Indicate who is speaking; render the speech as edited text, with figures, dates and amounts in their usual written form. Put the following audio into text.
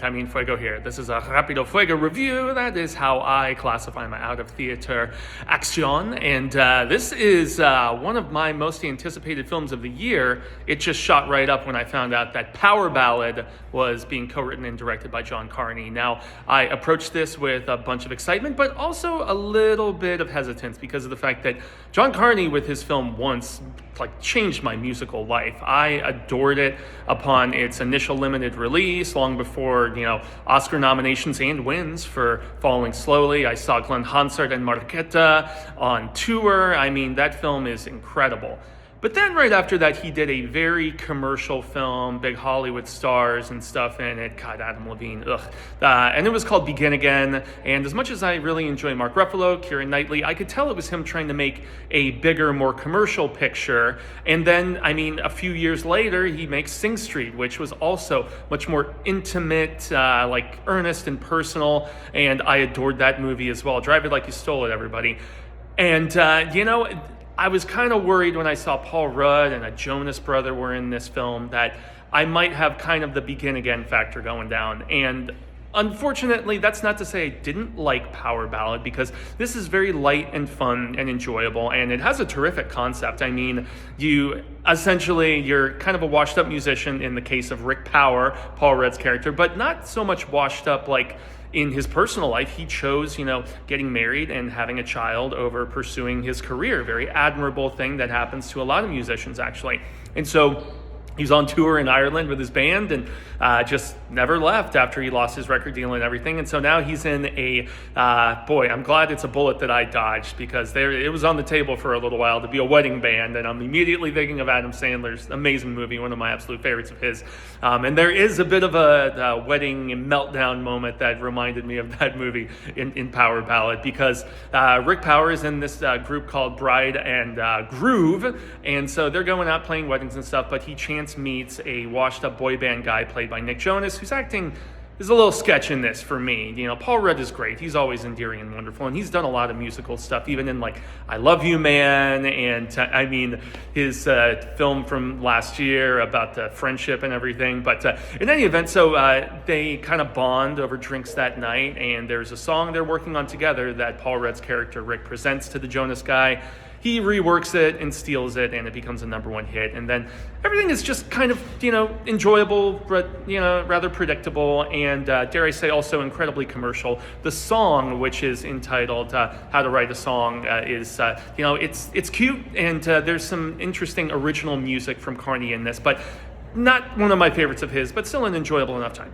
Speaker 1: I mean, Fuego here. This is a Rapido Fuego review. That is how I classify my out-of-theater action. And this is one of my most anticipated films of the year. It just shot right up when I found out that Power Ballad was being co-written and directed by John Carney. Now, I approached this with a bunch of excitement, but also a little bit of hesitance because of the fact that John Carney, with his film Once, changed my musical life. I adored it upon its initial limited release, long before, Oscar nominations and wins for Falling Slowly. I saw Glenn Hansard and Marquetta on tour. I mean, that film is incredible. But then right after that, he did a very commercial film, big Hollywood stars and stuff in it. God, Adam Levine, ugh. And it was called Begin Again. And as much as I really enjoy Mark Ruffalo, Keira Knightley, I could tell it was him trying to make a bigger, more commercial picture. And then, a few years later, he makes Sing Street, which was also much more intimate, earnest and personal. And I adored that movie as well. Drive It Like You Stole It, everybody. And, I was kind of worried when I saw Paul Rudd and a Jonas brother were in this film that I might have kind of the Begin Again factor going down. And unfortunately, that's not to say I didn't like Power Ballad, because this is very light and fun and enjoyable, and it has a terrific concept. I mean, you're kind of a washed up musician in the case of Rick Power, Paul Rudd's character, but not so much washed up like in his personal life. He chose, getting married and having a child over pursuing his career. Very admirable thing that happens to a lot of musicians, actually. And so he's on tour in Ireland with his band and just never left after he lost his record deal and everything. And so now he's in I'm glad it's a bullet that I dodged, because it was on the table for a little while to be a wedding band. And I'm immediately thinking of Adam Sandler's amazing movie, one of my absolute favorites of his. And there is a bit of a wedding meltdown moment that reminded me of that movie in Power Ballad, because Rick Power is in this group called Bride and Groove. And so they're going out playing weddings and stuff, but he meets a washed up boy band guy played by Nick Jonas, who's acting is a little sketch in this for me. Paul Rudd is great. He's always endearing and wonderful, and he's done a lot of musical stuff, even in I Love You Man, and his film from last year about the friendship and everything. But in any event, so they kind of bond over drinks that night, and there's a song they're working on together that Paul Rudd's character Rick presents to the Jonas guy. He reworks it and steals it, and it becomes a #1 hit. And then everything is just kind of, enjoyable, but, rather predictable, and dare I say also incredibly commercial. The song, which is entitled How to Write a Song, is, it's cute, and there's some interesting original music from Carney in this, but not one of my favorites of his, but still an enjoyable enough time.